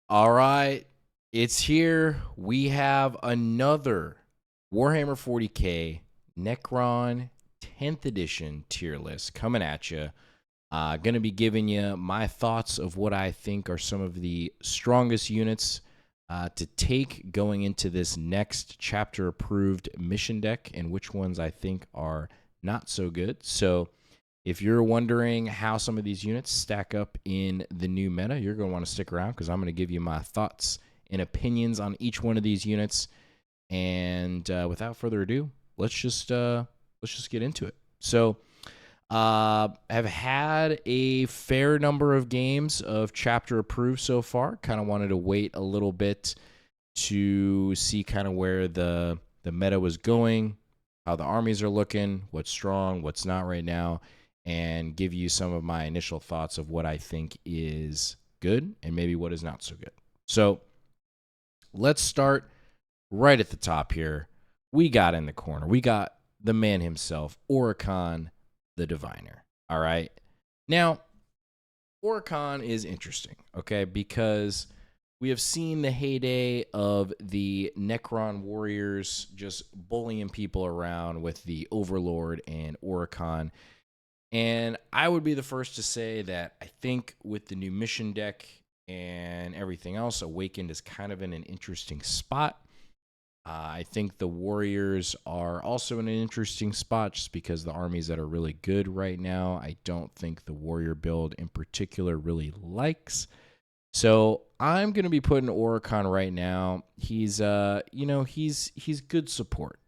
All right, it's here. We have another Warhammer 40K Necron 10th edition tier list coming at you. Going to be giving you my thoughts of what I think are some of the strongest units to take going into this next chapter approved mission deck and which ones I think are not so good. So, if you're wondering how some of these units stack up in the new meta, you're going to want to stick around because I'm going to give you my thoughts and opinions on each one of these units. And without further ado, let's just get into it. So, have had a fair number of games of chapter approved so far. Kind of wanted to wait a little bit to see kind of where the meta was going, how the armies are looking, what's strong, what's not right now, and give you some of my initial thoughts of what I think is good and maybe what is not so good. So let's start right at the top here. We got in the corner. We got the man himself, Oricon the Diviner. All right. Now, Oricon is interesting, okay, because we have seen the heyday of the Necron warriors just bullying people around with the Overlord and Oricon. And I would be the first to say that I think with the new mission deck and everything else, Awakened is kind of in an interesting spot. I think the Warriors are also in an interesting spot just because the armies that are really good right now, I don't think the Warrior build in particular really likes. So I'm going to be putting Oricon right now. He's, he's good support.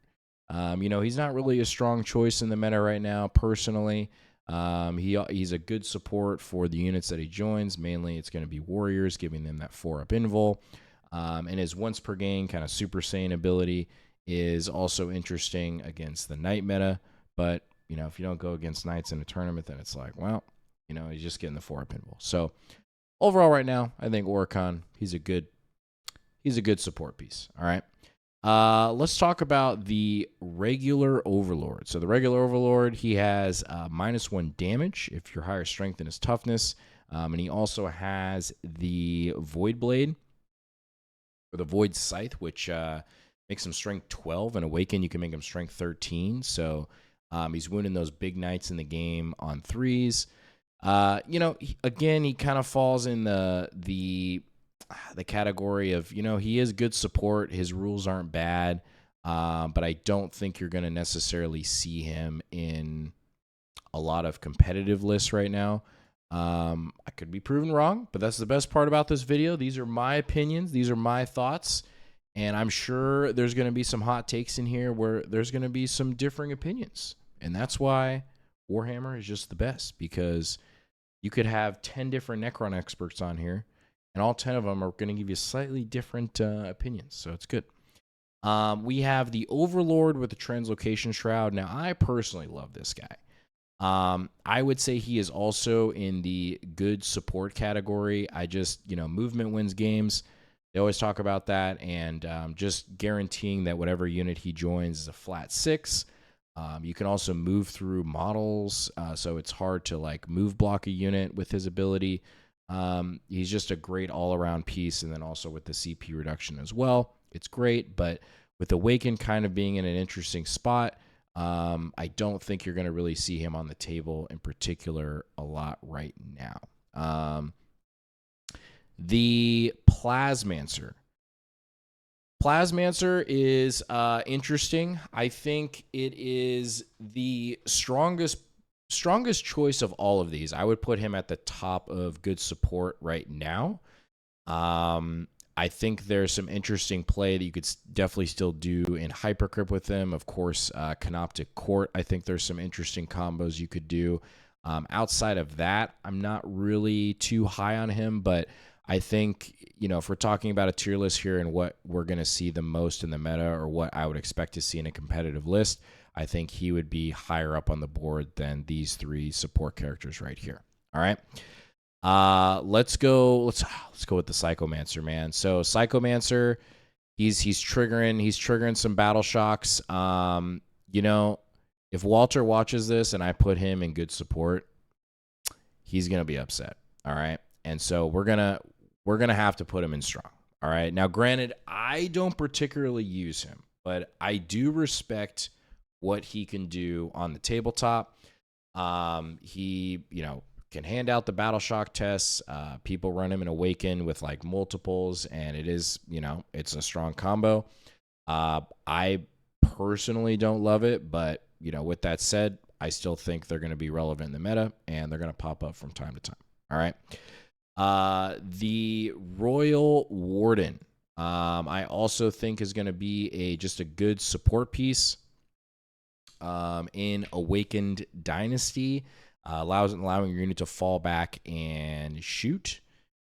He's not really a strong choice in the meta right now, personally. He's a good support for the units that he joins. Mainly, it's going to be Warriors, giving them that 4-up invul. And his once per game kind of Super Saiyan ability is also interesting against the Knight meta. But, if you don't go against Knights in a tournament, then it's like, well, he's just getting the 4-up invul. So overall right now, I think Oricon, he's a good support piece. All right. Let's talk about the regular Overlord. So the regular Overlord, he has -1 damage if you're higher strength than his toughness. And he also has the Void Blade, or the Void Scythe, which makes him strength 12. And Awaken, you can make him strength 13. So he's wounding those big knights in the game on 3s. Again, he kind of falls in the category of, he is good support. His rules aren't bad, but I don't think you're going to necessarily see him in a lot of competitive lists right now. I could be proven wrong, but that's the best part about this video. These are my opinions. These are my thoughts. And I'm sure there's going to be some hot takes in here where there's going to be some differing opinions. And that's why Warhammer is just the best, because you could have 10 different Necron experts on here, and all 10 of them are going to give you slightly different opinions, so it's good. We have the Overlord with the Translocation Shroud. Now, I personally love this guy. I would say he is also in the good support category. I just, movement wins games. They always talk about that, and just guaranteeing that whatever unit he joins is a flat 6. You can also move through models, so it's hard to move block a unit with his ability. He's just a great all-around piece, and then also with the CP reduction as well. It's great, but with Awaken kind of being in an interesting spot, I don't think you're going to really see him on the table in particular a lot right now. The Plasmancer. Plasmancer is interesting. I think it is the strongest choice of all of these. I would put him at the top of good support right now. I think there's some interesting play that you could definitely still do in Hypercrypt with him. Of course, Canoptic Court, I think there's some interesting combos you could do. Outside of that, I'm not really too high on him, but I think, if we're talking about a tier list here and what we're going to see the most in the meta, or what I would expect to see in a competitive list, I think he would be higher up on the board than these 3 support characters right here. All right. Let's go with the Psychomancer, man. So Psychomancer, he's triggering some battle shocks. If Walter watches this and I put him in good support, he's gonna be upset. All right. And so we're gonna we're going to have to put him in strong. All right. Now, granted, I don't particularly use him, but I do respect what he can do on the tabletop. He, can hand out the battle shock tests. People run him in Awaken with like multiples, and it is, it's a strong combo. I personally don't love it, but, with that said, I still think they're going to be relevant in the meta, and they're going to pop up from time to time. All right. The Royal Warden, I also think is going to be just a good support piece in Awakened Dynasty, allowing your unit to fall back and shoot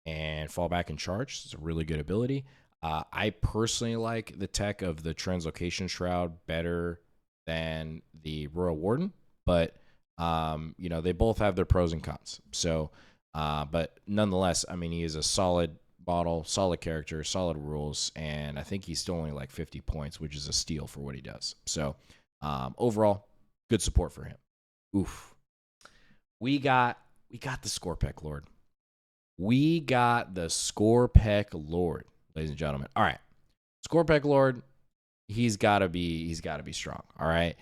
and fall back and charge. It's a really good ability. I personally like the tech of the Translocation Shroud better than the Royal Warden, but they both have their pros and cons. So, but nonetheless, I mean, he is a solid bottle, solid character, solid rules, and I think he's still only like 50 points, which is a steal for what he does. So, overall, good support for him. Oof. We got the Scorpec Lord. We got the Scorpec Lord, ladies and gentlemen. All right. Scorpec Lord, he's gotta be strong. All right.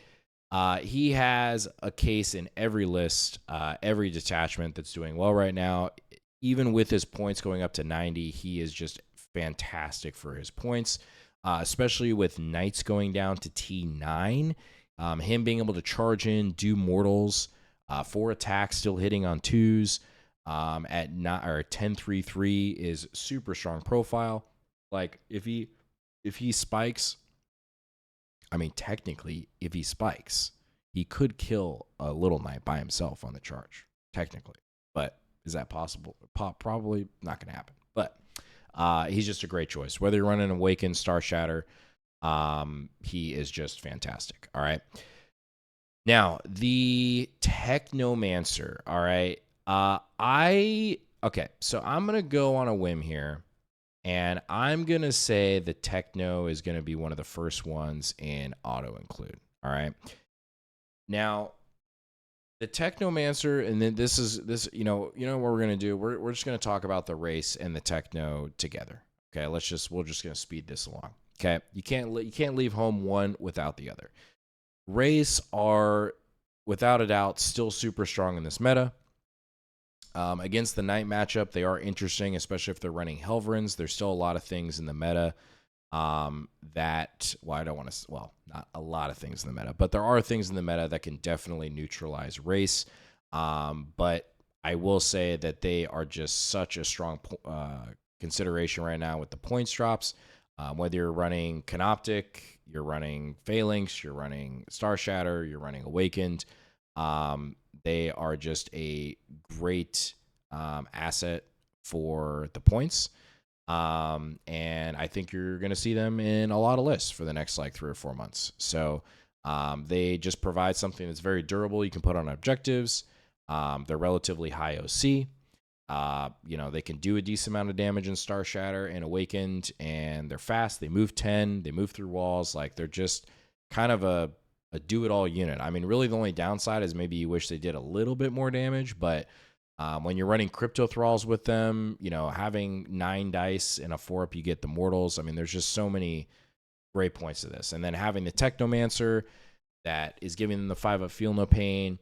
He has a case in every list, every detachment that's doing well right now. Even with his points going up to 90, he is just fantastic for his points, especially with Knights going down to T9. Him being able to charge in, do mortals, 4 attacks, still hitting on 2s at 10-3-3 is super strong profile. Like if he spikes, I mean, technically, if he spikes, he could kill a little knight by himself on the charge, technically. But is that possible? Probably not going to happen. But he's just a great choice. Whether you're running Awaken, Star Shatter, he is just fantastic. All right. Now, the Technomancer. All right. Okay, so I'm going to go on a whim here. And I'm going to say the Techno is going to be one of the first ones in auto-include. All right. Now, the Technomancer, and then this, what we're going to do? We're just going to talk about the race and the Techno together. Okay, we're just going to speed this along. Okay, you can't leave home one without the other. Race are, without a doubt, still super strong in this meta. Against the Knight matchup, they are interesting, especially if they're running Helverins. There's still a lot of things in the meta not a lot of things in the meta, but there are things in the meta that can definitely neutralize race. But I will say that they are just such a strong consideration right now with the points drops. Whether you're running Canoptic, you're running Phalanx, you're running Star Shatter, you're running Awakened, they are just a great asset for the points. And I think you're going to see them in a lot of lists for the next like 3 or 4 months. So they just provide something that's very durable. You can put on objectives. They're relatively high OC. They can do a decent amount of damage in Star Shatter and Awakened, and they're fast. They move 10. They move through walls. Like they're just kind of a do-it-all unit. I mean, really the only downside is maybe you wish they did a little bit more damage, but when you're running Crypto Thralls with them, having 9 dice and a 4-up, you get the Mortals. I mean, there's just so many great points to this. And then having the Technomancer that is giving them the 5-up Feel No Pain,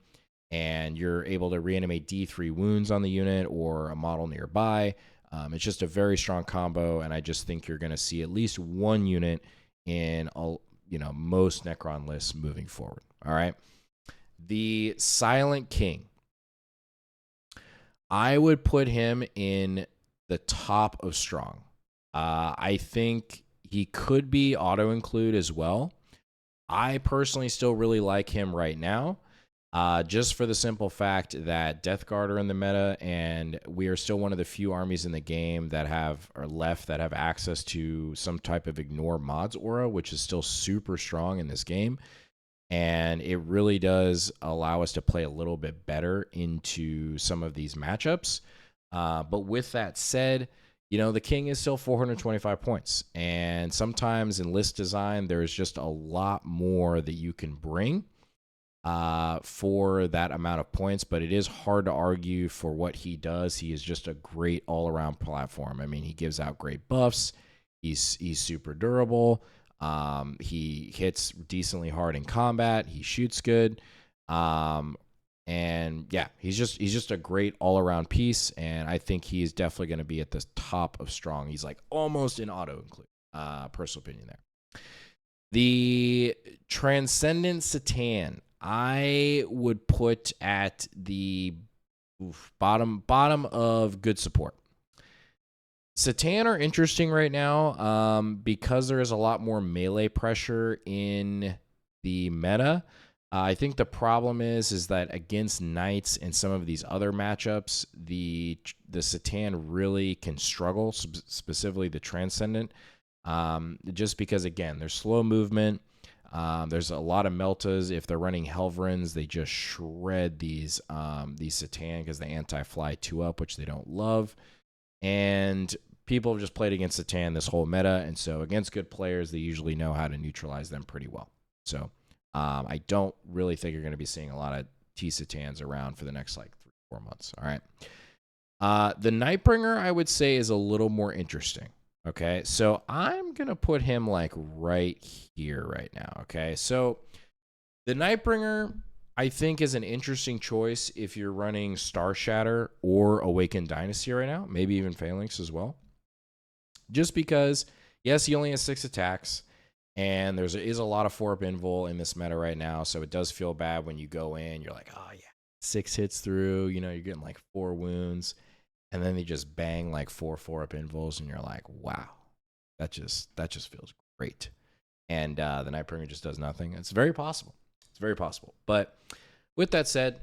and you're able to reanimate D3 wounds on the unit or a model nearby. It's just a very strong combo, and I just think you're going to see at least one unit in most Necron lists moving forward. All right. The Silent King. I would put him in the top of strong. I think he could be auto-include as well. I personally still really like him right now, just for the simple fact that Death Guard are in the meta, and we are still one of the few armies in the game that have access to some type of Ignore Mods aura, which is still super strong in this game. And it really does allow us to play a little bit better into some of these matchups. But with that said, the King is still 425 points. And sometimes in list design, there's just a lot more that you can bring. for that amount of points, but it is hard to argue for what he does. He is just a great all-around platform. I mean, he gives out great buffs. He's super durable. He hits decently hard in combat. He shoots good. And yeah, he's just a great all-around piece, and I think he is definitely going to be at the top of strong. He's like almost an auto include. Personal opinion there. The Transcendent Satan, I would put at the bottom of good support. Satan are interesting right now because there is a lot more melee pressure in the meta. I think the problem is that against Knights and some of these other matchups, the Satan really can struggle, specifically the Transcendent, just because, again, there's slow movement. There's a lot of Meltas. If they're running Helverins, they just shred these Satan because they anti-fly 2-up, which they don't love. And people have just played against Satan this whole meta, and so against good players, they usually know how to neutralize them pretty well. So I don't really think you're going to be seeing a lot of T-Satans around for the next, 3-4 months. All right. The Nightbringer, I would say, is a little more interesting. Okay, so I'm going to put him right here right now. Okay, so the Nightbringer, I think, is an interesting choice if you're running Star Shatter or Awakened Dynasty right now, maybe even Phalanx as well. Just because, yes, he only has 6 attacks, and there is a lot of 4-up invul in this meta right now, so it does feel bad when you go in. You're like, oh, yeah, 6 hits through, you're getting 4 wounds. And then they just bang 4 4-up invuls, and you're like, wow, that just feels great. And the Nightbringer just does nothing. It's very possible. It's very possible. But with that said,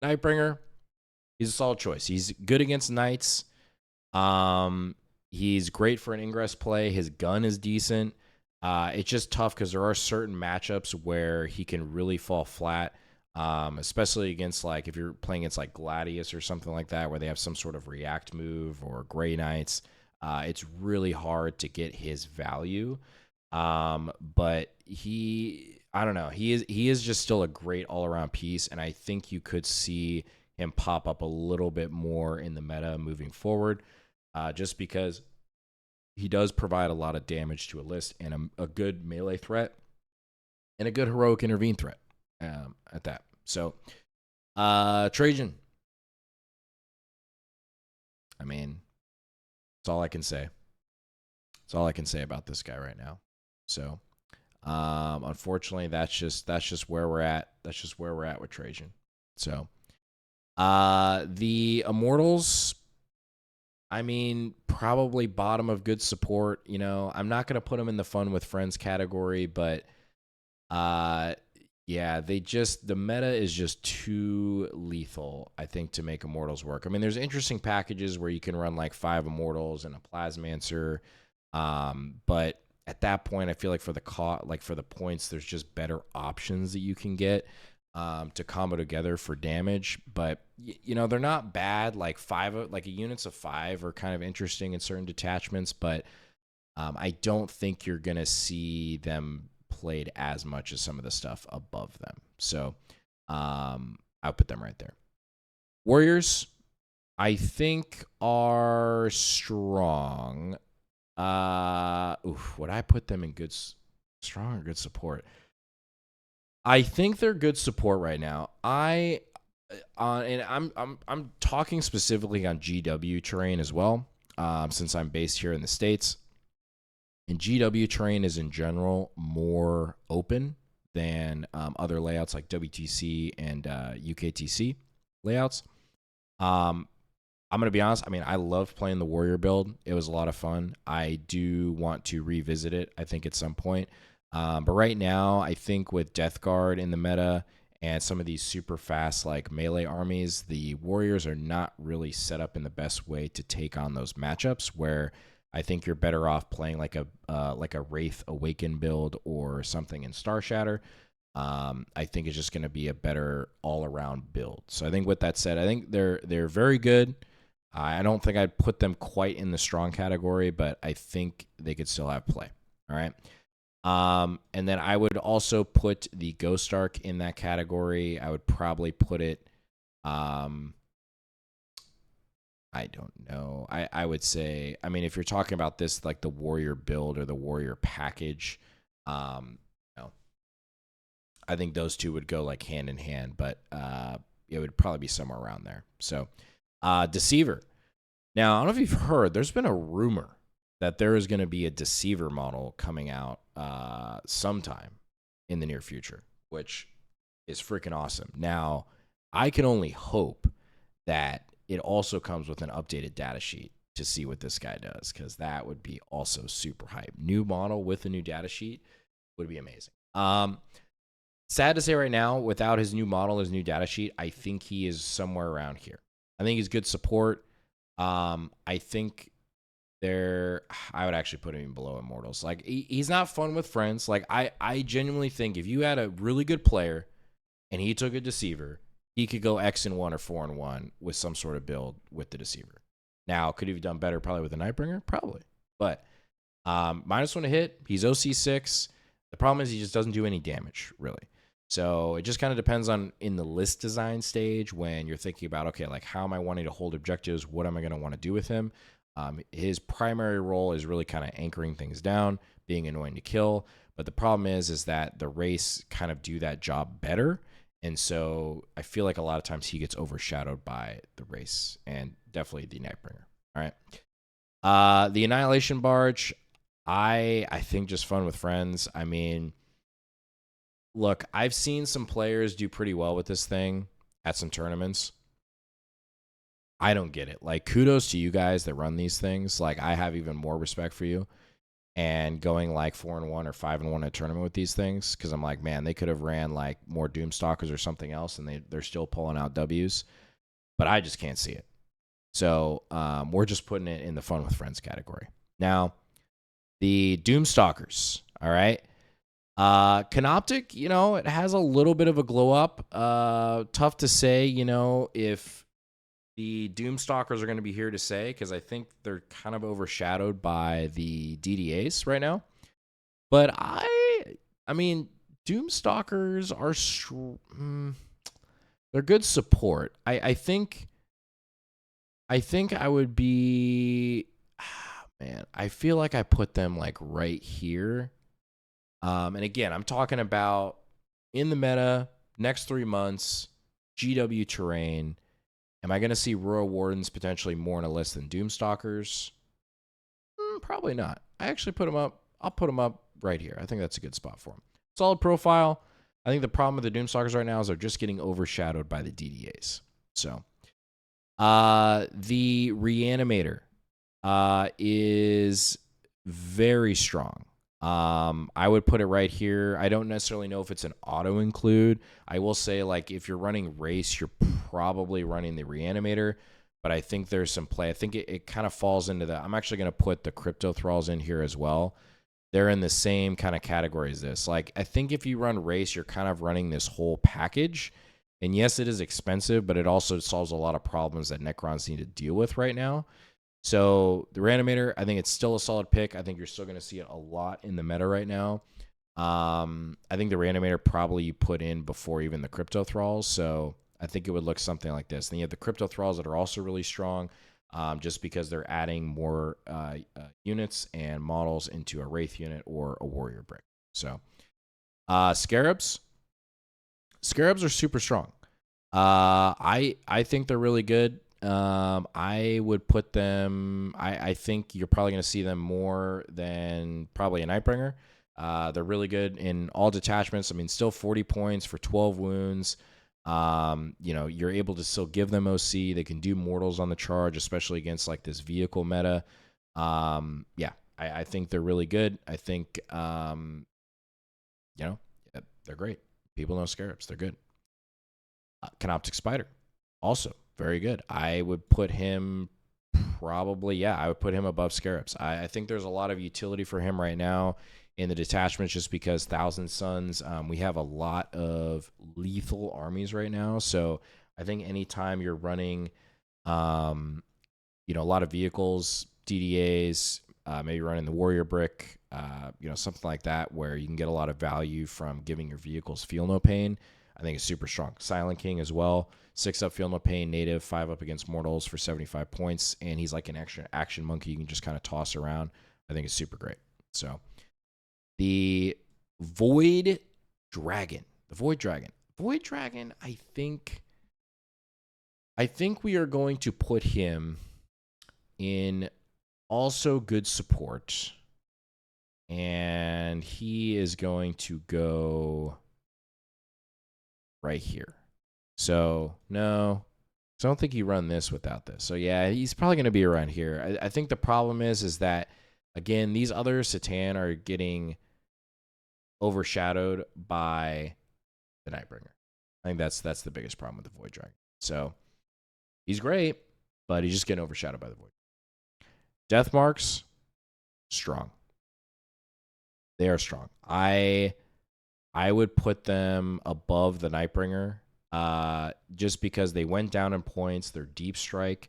Nightbringer, he's a solid choice. He's good against Knights. He's great for an ingress play. His gun is decent. It's just tough because there are certain matchups where he can really fall flat. Especially against if you're playing against Gladius or something like that, where they have some sort of react move, or Grey Knights, it's really hard to get his value. But I don't know, he is just still a great all around piece, and I think you could see him pop up a little bit more in the meta moving forward, just because he does provide a lot of damage to a list and a good melee threat and a good heroic intervene threat at that. So, Trajan. I mean, that's all I can say. That's all I can say about this guy right now. So, unfortunately, that's just where we're at. That's just where we're at with Trajan. So, the Immortals, I mean, probably bottom of good support. I'm not gonna put them in the fun with friends category, but yeah, the meta is just too lethal, I think, to make Immortals work. I mean, there's interesting packages where you can run 5 Immortals and a Plasmancer, but at that point, I feel like for the points, there's just better options that you can get to combo together for damage. But they're not bad. Units of 5 are kind of interesting in certain detachments, but I don't think you're gonna see them played as much as some of the stuff above them. So I'll put them right there. Warriors, I think, are strong. Would I put them in strong or good support? I think they're good support right now. And I'm talking specifically on GW terrain as well, since I'm based here in the States. And GW terrain is in general more open than other layouts like WTC and UKTC layouts. I'm going to be honest. I mean, I love playing the Warrior build. It was a lot of fun. I do want to revisit it, I think, at some point. But right now, I think with Death Guard in the meta and some of these super fast melee armies, the Warriors are not really set up in the best way to take on those matchups, where I think you're better off playing like a Wraith Awaken build or something in Star Shatter. I think it's just going to be a better all-around build. So I think with that said, I think they're very good. I don't think I'd put them quite in the strong category, but I think they could still have play. All right. And then I would also put the Ghost Ark in that category. I would probably put it, I don't know. I would say, I mean, if you're talking about this, like the warrior build or the warrior package, you know, I think those two would go like hand in hand, but it would probably be somewhere around there. So, Deceiver. Now, I don't know if you've heard, there's been a rumor that there is going to be a Deceiver model coming out sometime in the near future, which is freaking awesome. Now, I can only hope that it also comes with an updated data sheet to see what this guy does, because that would be also super hype. New model with a new data sheet would be amazing. Sad to say right now, without his new model, his new data sheet, I think he is somewhere around here. I think he's good support. I think I would actually put him even below Immortals. Like, he's not fun with friends. Like, I genuinely think if you had a really good player and he took a Deceiver, he could go X-1 or 4-1 with some sort of build with the Deceiver. Now, could he have done better probably with the Nightbringer? Probably. But -1 to hit. He's OC6. The problem is he just doesn't do any damage, really. So it just kind of depends on in the list design stage when you're thinking about, okay, like how am I wanting to hold objectives? What am I going to want to do with him? His primary role is really kind of anchoring things down, being annoying to kill. But the problem is that the race kind of do that job better. And so I feel like a lot of times he gets overshadowed by the race and definitely the Nightbringer. All right. The Annihilation Barge, I think just fun with friends. I mean, look, I've seen some players do pretty well with this thing at some tournaments. I don't get it. Like, kudos to you guys that run these things. Like, I have even more respect for you. And going like 4-1 or 5-1 a tournament with these things, because I'm like, man, they could have ran like more Doomstalkers or something else, and they're still pulling out W's. But I just can't see it. So we're just putting it in the fun with friends category. Now, the Doomstalkers, all right? Canoptic, you know, it has a little bit of a glow up. Tough to say, you know, if the Doomstalkers are going to be here to say, because I think they're kind of overshadowed by the DDAs right now. But I mean, Doomstalkers are they're good support. I think I would be, man, I feel like I put them like right here. And again, I'm talking about in the meta, next 3 months, GW terrain. Am I going to see Royal Wardens potentially more on a list than Doomstalkers? Probably not. I actually put them up. I'll put them up right here. I think that's a good spot for them. Solid profile. I think the problem with the Doomstalkers right now is they're just getting overshadowed by the DDAs. So, the Reanimator is very strong. I would put it right here. I don't necessarily know if it's an auto include. I will say, like, if you're running race, you're probably running the Reanimator, but I think there's some play. I think it kind of falls into the, I'm actually going to put the Crypto Thralls in here as well. They're in the same kind of category as this. Like, I think if you run race, you're kind of running this whole package. And yes, it is expensive, but it also solves a lot of problems that Necrons need to deal with right now. So the Reanimator, I think it's still a solid pick. I think you're still going to see it a lot in the meta right now. I think the Reanimator probably you put in before even the Crypto Thralls. So I think it would look something like this. Then you have the Crypto Thralls that are also really strong, just because they're adding more units and models into a Wraith unit or a Warrior brick. So Scarabs. Scarabs are super strong. I think they're really good. I would put them, I think you're probably going to see them more than probably a Nightbringer. They're really good in all detachments. I mean, still 40 points for 12 wounds. You know, you're able to still give them OC. They can do mortals on the charge, especially against like this vehicle meta. Yeah, I think they're really good. I think, you know, they're great. People know Scarabs. They're good. Canoptic Spider, also very good. I would put him probably, I would put him above Scarabs. I think there's a lot of utility for him right now in the detachments just because Thousand Suns, we have a lot of lethal armies right now. So I think anytime you're running, you know, a lot of vehicles, DDAs, maybe running the warrior brick, something like that, where you can get a lot of value from giving your vehicles feel no pain. I think it's super strong. Silent King as well. 6 up, feel no pain, native, 5 up against mortals for 75 points. And he's like an extra action monkey you can just kind of toss around. I think it's super great. So the Void Dragon. I think we are going to put him in also good support. And he is going to go right here. So, no. I don't think you run this without this. So, yeah, he's probably going to be around here. I think the problem is that, again, these other Satan are getting overshadowed by the Nightbringer. I think that's the biggest problem with the Void Dragon. So, he's great, but he's just getting overshadowed by the Void. Death Marks, strong. They are strong. I would put them above the Nightbringer just because they went down in points. They're deep strike.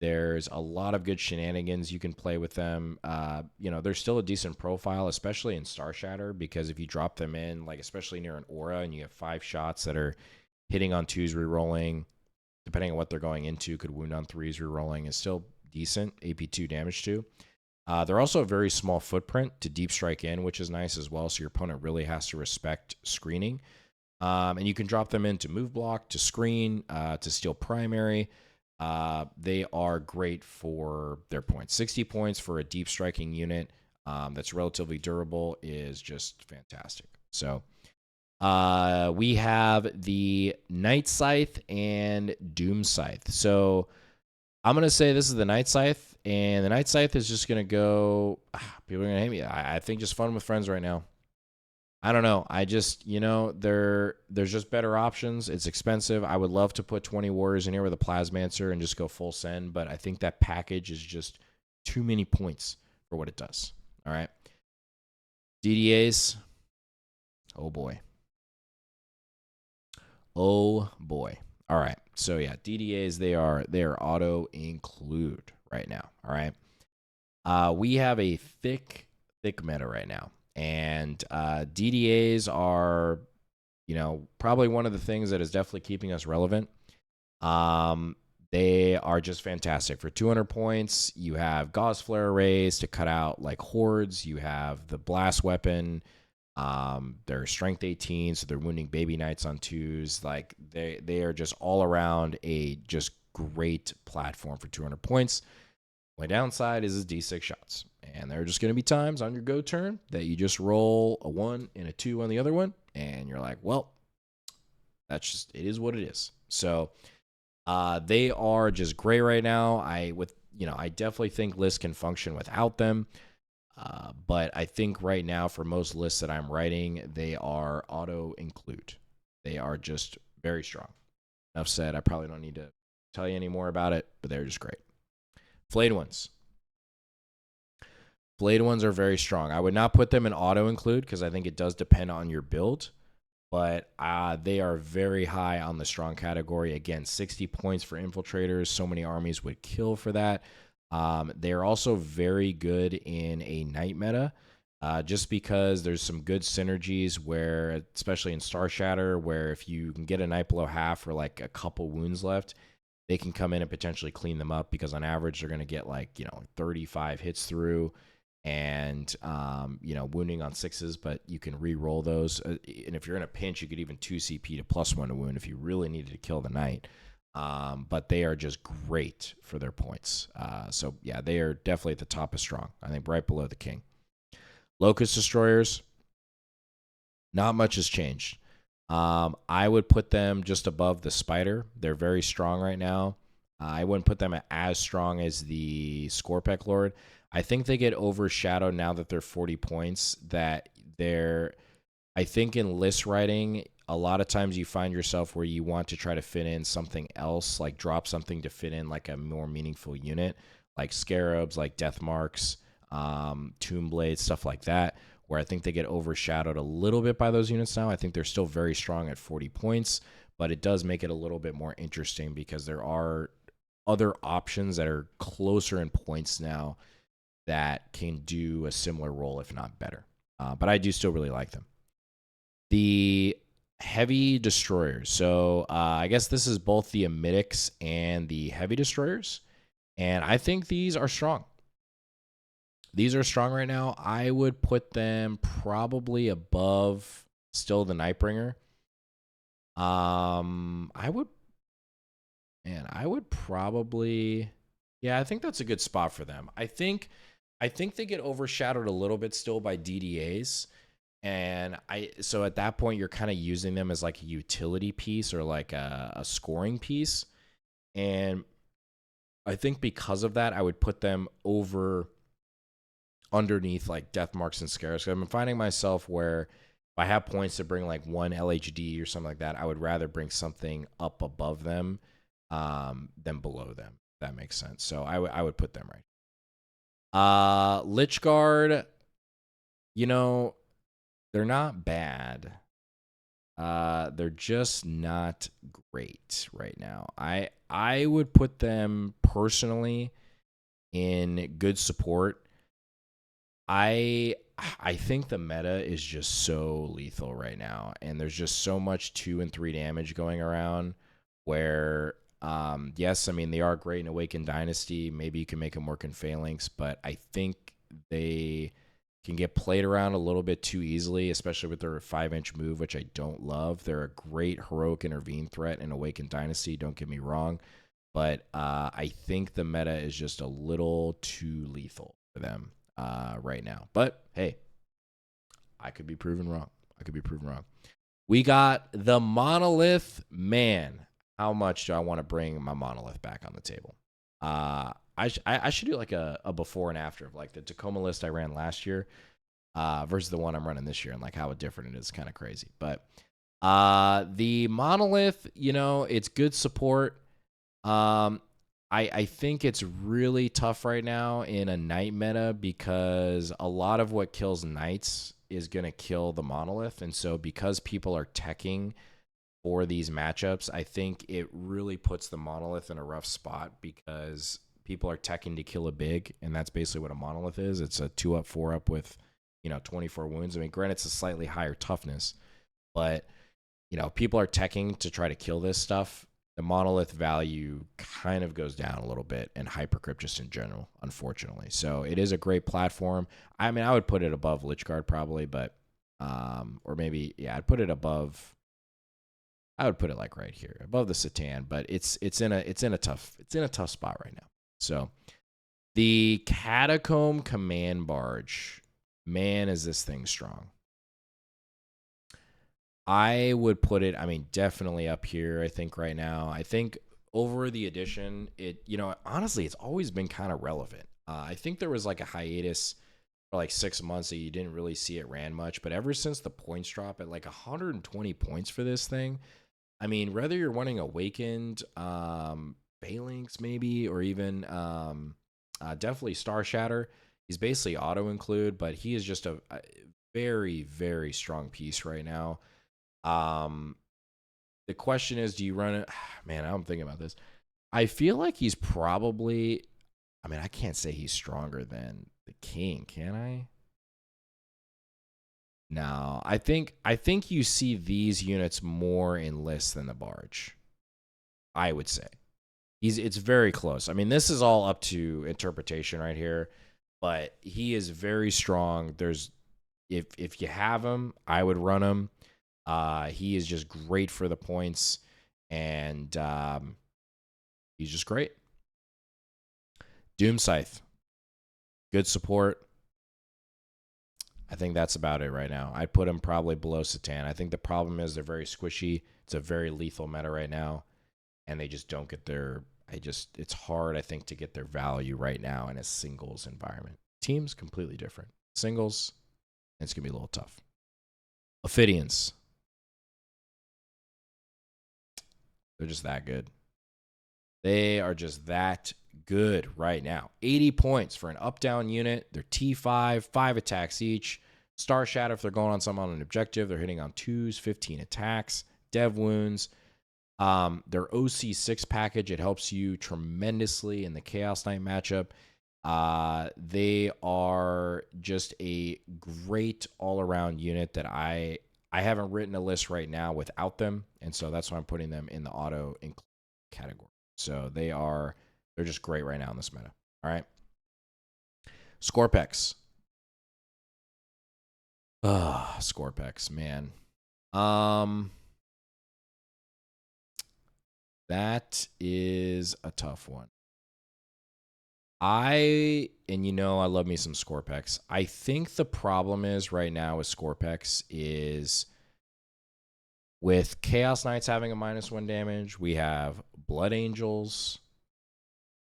There's a lot of good shenanigans you can play with them. They're still a decent profile, especially in Star Shatter, because if you drop them in, like especially near an aura, and you have 5 shots that are hitting on 2s, rerolling, depending on what they're going into, could wound on 3s, rerolling, is still decent. AP2 damage too. They're also a very small footprint to deep strike in, which is nice as well. So your opponent really has to respect screening. And you can drop them into move block, to screen, to steal primary. They are great for their points. 60 points for a deep striking unit that's relatively durable is just fantastic. So we have the Night Scythe and Doom Scythe. So I'm going to say this is the Night Scythe, and the Night Scythe is just going to go, people are going to hate me. I think just fun with friends right now. I don't know. I just, there's just better options. It's expensive. I would love to put 20 warriors in here with a Plasmancer and just go full send, but I think that package is just too many points for what it does. All right. DDAs. Oh boy. Oh boy. All right. So yeah, DDAs, they are auto include right now. All right. We have a thick meta right now. And DDAs are, probably one of the things that is definitely keeping us relevant. They are just fantastic. For 200 points, you have Gauze Flare arrays to cut out like hordes. You have the blast weapon. They're strength 18, so they're wounding baby knights on 2s. Like they are just all around a just great platform for 200 points. My downside is D6 shots. And there are just going to be times on your go turn that you just roll a 1 and a 2 on the other one. And you're like, well, that's just, it is what it is. So they are just great right now. I definitely think lists can function without them. But I think right now for most lists that I'm writing, they are auto include. They are just very strong. Enough said. I probably don't need to tell you any more about it, but they're just great. Flayed ones. Flayed ones are very strong. I would not put them in auto include because I think it does depend on your build, but they are very high on the strong category. Again, 60 points for infiltrators. So many armies would kill for that. They're also very good in a night meta, just because there's some good synergies where, especially in Star Shatter, where if you can get a night below half or like a couple wounds left, they can come in and potentially clean them up because on average they're going to get 35 hits through and wounding on 6s, but you can re-roll those. And if you're in a pinch, you could even 2 CP to +1 to wound if you really needed to kill the knight. But they are just great for their points. So yeah, they are definitely at the top of strong. I think right below the king. Locust Destroyers, not much has changed. I would put them just above the Spider. They're very strong right now. I wouldn't put them as strong as the Scorpec Lord. I think they get overshadowed now that they're 40 points. I think in list writing, a lot of times you find yourself where you want to try to fit in something else, like drop something to fit in like a more meaningful unit, like Scarabs, like Death Marks, Tomb Blades, stuff like that, where I think they get overshadowed a little bit by those units now. I think they're still very strong at 40 points, but it does make it a little bit more interesting because there are other options that are closer in points now that can do a similar role, if not better. But I do still really like them. The heavy destroyers. So I guess this is both the Emetics and the heavy destroyers. And I think these are strong. These are strong right now. I would put them probably above still the Nightbringer. I would probably, yeah, I think that's a good spot for them. I think they get overshadowed a little bit still by DDAs. And so at that point, you're kind of using them as like a utility piece or like a scoring piece. And I think because of that, I would put them underneath like Death Marks and Scares. I've been finding myself where if I have points to bring like one LHD or something like that, I would rather bring something up above them than below them. If that makes sense. So I would put them right. Lich Guard, they're not bad. They're just not great right now. I would put them personally in good support. I think the meta is just so lethal right now, and there's just so much 2 and 3 damage going around where yes, I mean they are great in Awakened Dynasty. Maybe you can make them work in Phalanx, but I think they can get played around a little bit too easily, especially with their 5-inch move, which I don't love. They're a great heroic intervene threat in Awakened Dynasty, don't get me wrong, but I think the meta is just a little too lethal for them right now. But hey, I could be proven wrong. We got the Monolith. Man, how much do I want to bring my Monolith back on the table? I should do like a before and after of like the Tacoma list I ran last year versus the one I'm running this year, and like how different it is. Kind of crazy. But the Monolith, it's good support. I think it's really tough right now in a Knight meta because a lot of what kills Knights is going to kill the Monolith. And so because people are teching for these matchups, I think it really puts the Monolith in a rough spot because people are teching to kill a big, and that's basically what a Monolith is. It's a 2-up, 4-up with, 24 wounds. I mean, granted, it's a slightly higher toughness, but, people are teching to try to kill this stuff. The Monolith value kind of goes down a little bit, and Hypercrypt just in general, unfortunately. So it is a great platform. I mean, I would put it above Lich Guard probably, but, or maybe, yeah, I'd put it above. I would put it like right here above the Satan, but it's in a tough spot right now. So the Catacomb Command Barge, man, is this thing strong. I would put it, I mean, definitely up here, I think, right now. I think over the edition, honestly, it's always been kind of relevant. I think there was like a hiatus for like 6 months that you didn't really see it ran much, but ever since the points drop at like 120 points for this thing, I mean, whether you're running Awakened, Phalanx maybe, or even definitely Star Shatter, he's basically auto-include, but he is just a very, very strong piece right now. The question is, do you run it? Man, I'm thinking about this. I feel like he's probably, I mean, I can't say he's stronger than the King, can I? No, I think you see these units more in lists than the Barge. I would say it's very close. I mean, this is all up to interpretation right here, but he is very strong. There's if you have him, I would run him. He is just great for the points, and he's just great. Doom Scythe, good support. I think that's about it right now. I'd put him probably below Satan. I think the problem is they're very squishy. It's a very lethal meta right now, and they just don't get their. It's hard, I think, to get their value right now in a singles environment. Teams completely different. Singles, it's gonna be a little tough. Ophidians, they're just that good. They are just that good right now. 80 points for an up-down unit. They're T5, 5 attacks each. Star Shatter, if they're going on some on an objective, they're hitting on 2s, 15 attacks. Dev wounds. Their OC6 package, it helps you tremendously in the Chaos Knight matchup. They are just a great all-around unit that I haven't written a list right now without them, and so that's why I'm putting them in the auto include category. So they're just great right now in this meta. All right. Scorpex. Scorpex, man. That is a tough one. I love me some Scorpex. I think the problem is right now with Scorpex is with Chaos Knights having a -1 damage, we have Blood Angels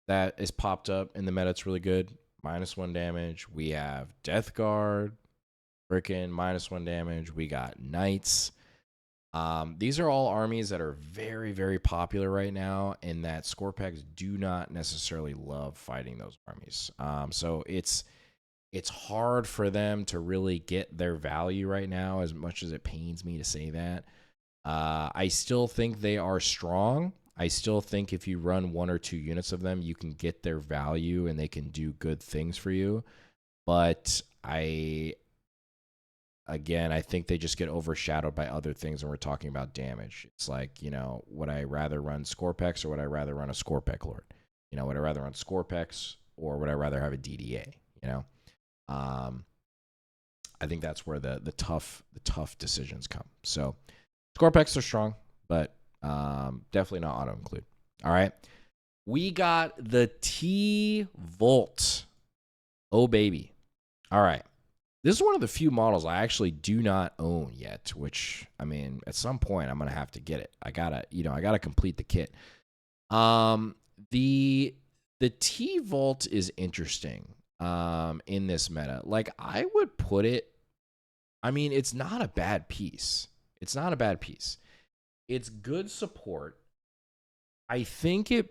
that is popped up in the meta. It's really good. -1 damage. We have Death Guard, freaking -1 damage. We got Knights. These are all armies that are very, very popular right now, and that Scorpex do not necessarily love fighting those armies. So it's hard for them to really get their value right now, as much as it pains me to say that. I still think they are strong. I still think if you run 1 or 2 units of them, you can get their value and they can do good things for you. But again, I think they just get overshadowed by other things when we're talking about damage. It's like, would I rather run Scorpex or would I rather run a Scorpec Lord? Would I rather run Scorpex or would I rather have a DDA? I think that's where the tough decisions come. So Scorpex are strong, but definitely not auto include. All right. We got the T-Volt. Oh, baby. All right. This is one of the few models I actually do not own yet, which, I mean, at some point I'm going to have to get it. I gotta complete the kit. The T-Volt is interesting in this meta. Like, I would put it, I mean, it's not a bad piece. It's not a bad piece. It's good support. I think it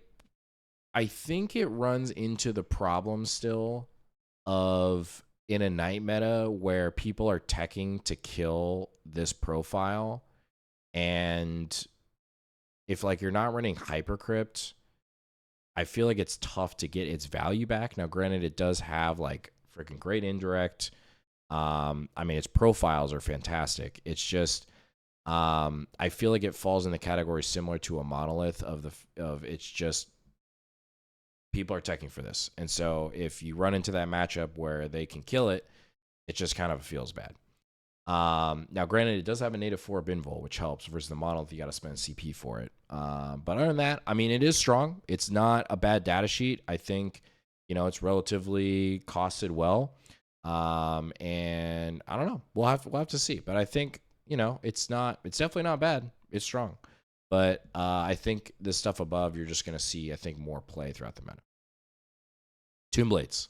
runs into the problem still of in a night meta where people are teching to kill this profile, and if like you're not running Hypercrypt, I feel like it's tough to get its value back. Now, granted, it does have like freaking great indirect. I mean, its profiles are fantastic. It's just I feel like it falls in the category similar to a Monolith of it's just people are teching for this. And so if you run into that matchup where they can kill it, it just kind of feels bad. Now, granted, it does have a native 4 Binvol, which helps, versus the Monolith, you got to spend CP for it. But other than that, I mean, it is strong. It's not a bad data sheet. I think, it's relatively costed well. And I don't know. We'll have to see. But I think, it's definitely not bad. It's strong. But I think the stuff above, you're just going to see, I think, more play throughout the meta. Tomb Blades.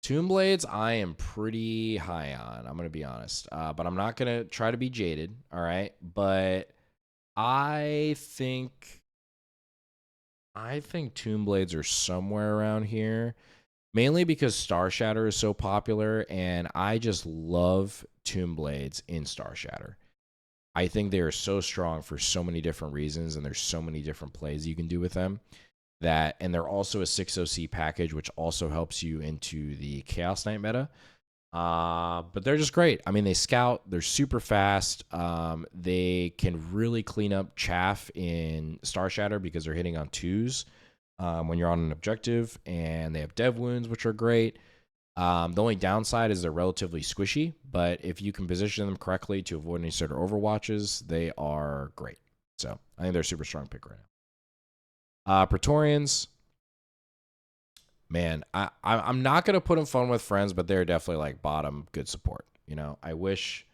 Tomb Blades, I am pretty high on. I'm going to be honest. But I'm not going to try to be jaded. All right. But I think Tomb Blades are somewhere around here. Mainly because Star Shatter is so popular, and I just love Tomb Blades in Star Shatter. I think they are so strong for so many different reasons, and there's so many different plays you can do with them. And they're also a 6OC package, which also helps you into the Chaos Knight meta. But they're just great. I mean, they scout. They're super fast. They can really clean up chaff in Star Shatter because they're hitting on 2s. When you're on an objective, and they have dev wounds, which are great. The only downside is they're relatively squishy, but if you can position them correctly to avoid any sort of overwatches, they are great. So I think they're a super strong pick right now. Praetorians, man, I'm not gonna put them fun with friends, but they're definitely like bottom good support. I wish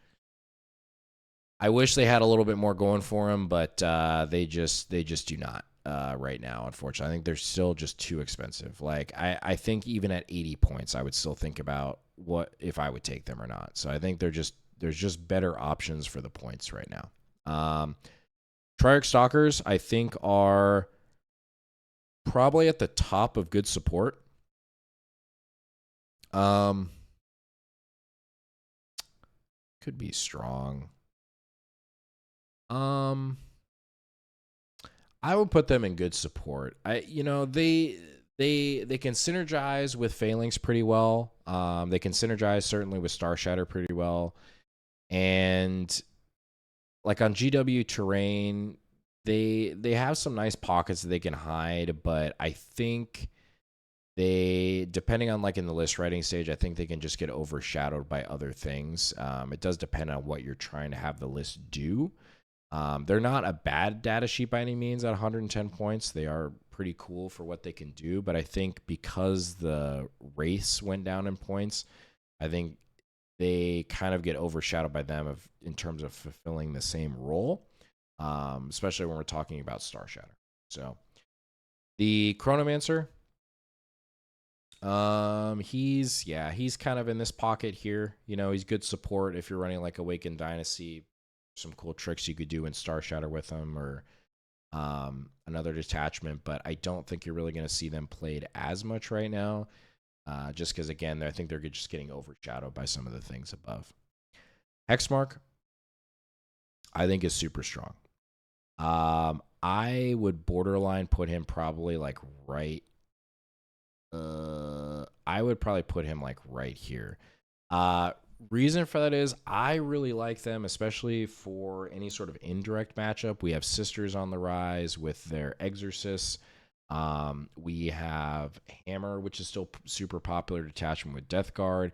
they had a little bit more going for them, but they just do not. Right now, unfortunately. I think they're still just too expensive. Like, I think even at 80 points, I would still think about what if I would take them or not. So I think there's just better options for the points right now. Triarch Stalkers, I think, are probably at the top of good support. Could be strong. I would put them in good support. They they can synergize with Phalanx pretty well. They can synergize certainly with Star Shatter pretty well. And like on GW terrain, they have some nice pockets that they can hide, but I think they, depending on like in the list writing stage, I think they can just get overshadowed by other things. It does depend on what you're trying to have the list do. They're not a bad data sheet by any means at 110 points. They are pretty cool for what they can do, but I think because the race went down in points, I think they kind of get overshadowed by them in terms of fulfilling the same role, especially when we're talking about Star Shatter. So the Chronomancer, he's kind of in this pocket here. You know, he's good support if you're running like Awakened Dynasty. Some cool tricks you could do in Star Shatter with him, or another detachment, but I don't think you're really going to see them played as much right now, just because, again, I think they're just getting overshadowed by some of the things above. Hexmark, I think, is super strong. I would borderline put him probably like right. I would probably put him like right here. Reason for that is I really like them, especially for any sort of indirect matchup. We have Sisters on the rise with their Exorcists. We have Hammer, which is still super popular detachment with Death Guard.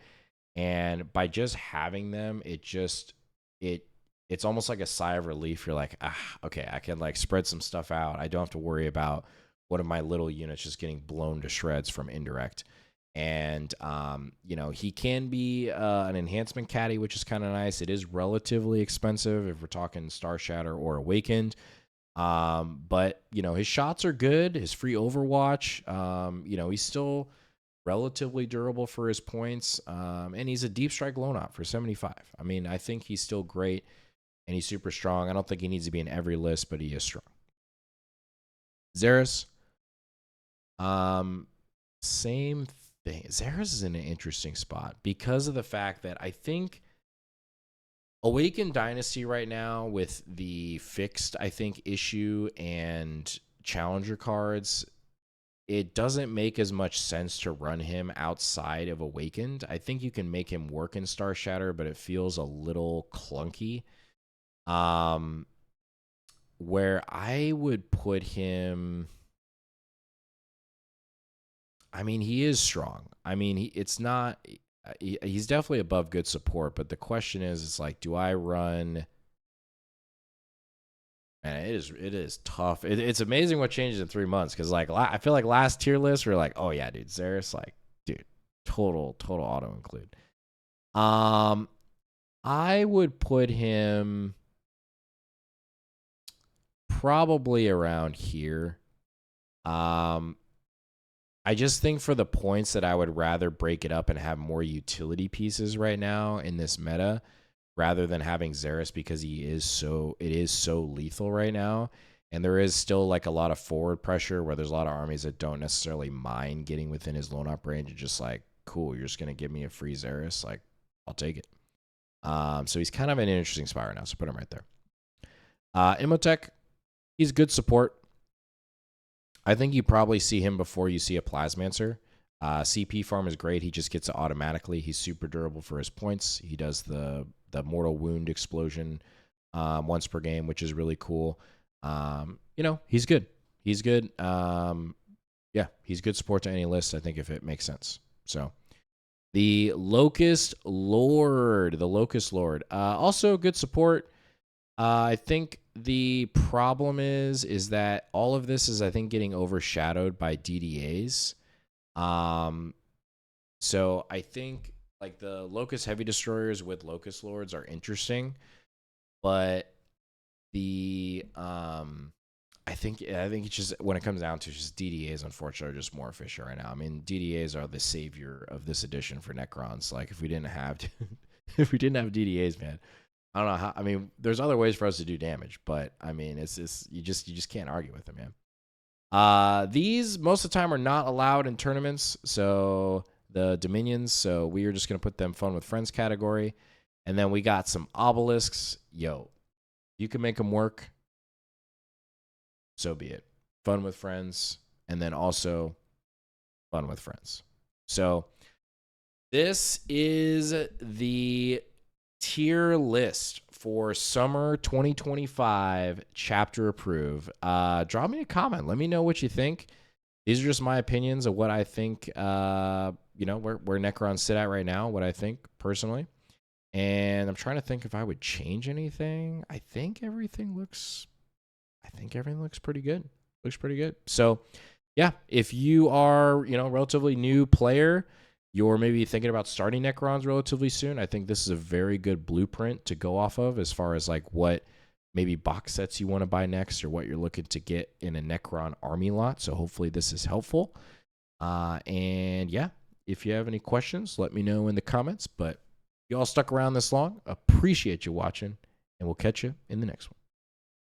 And by just having them, it's almost like a sigh of relief. You're like, okay, I can like spread some stuff out. I don't have to worry about one of my little units just getting blown to shreds from indirect. And, he can be an enhancement caddy, which is kind of nice. It is relatively expensive if we're talking Star Shatter or Awakened. But, his shots are good. His free Overwatch, he's still relatively durable for his points. And he's a deep strike loan op for 75. I mean, I think he's still great and he's super strong. I don't think he needs to be in every list, but he is strong. Xeris, same thing. Xeris is in an interesting spot because of the fact that I think Awakened Dynasty right now with the fixed, I think, issue and challenger cards, it doesn't make as much sense to run him outside of Awakened. I think you can make him work in Star Shatter, but it feels a little clunky. Where I would put him, I mean, he is strong. I mean, he's definitely above good support, but the question is, it's like, do I run? And it is tough. It's amazing what changes in 3 months. Cause like, I feel like last tier list, we're like, oh yeah, dude, Xeris, like, dude, total auto include. I would put him probably around here. I just think for the points that I would rather break it up and have more utility pieces right now in this meta rather than having Xeris, because it is so lethal right now. And there is still like a lot of forward pressure where there's a lot of armies that don't necessarily mind getting within his loan up range and just like, cool, you're just going to give me a free Xeris. Like, I'll take it. So he's kind of in an interesting spot right now. So put him right there. Imhotep, he's good support. I think you probably see him before you see a Plasmancer. CP farm is great. He just gets it automatically. He's super durable for his points. He does the mortal wound explosion once per game, which is really cool. He's good. He's good. He's good support to any list, I think, if it makes sense. So the Locust Lord. Also good support. I think the problem is that all of this is, I think, getting overshadowed by DDAs. So I think like the Locust Heavy Destroyers with Locust Lords are interesting, but the I think it's just, when it comes down to just DDAs, unfortunately, are just more efficient right now. I mean, DDAs are the savior of this edition for Necrons. Like, if we didn't have DDAs, man, I don't know how. I mean, there's other ways for us to do damage, but I mean, it's you just can't argue with them, man. These most of the time are not allowed in tournaments, so the Dominions. So we are just gonna put them fun with friends category, and then we got some obelisks. Yo, you can make them work. So be it. Fun with friends, and then also fun with friends. So this is the tier list for summer 2025 chapter approve. Drop me a comment. Let me know what you think. These are just my opinions of what I think, where Necrons sit at right now, what I think personally. And I'm trying to think if I would change anything. I think everything looks pretty good. Looks pretty good. So, yeah, if you are, relatively new player, you're maybe thinking about starting Necrons relatively soon, I think this is a very good blueprint to go off of as far as like what maybe box sets you want to buy next or what you're looking to get in a Necron army lot. So hopefully this is helpful. And yeah, if you have any questions, let me know in the comments. But you all stuck around this long. Appreciate you watching, and we'll catch you in the next one.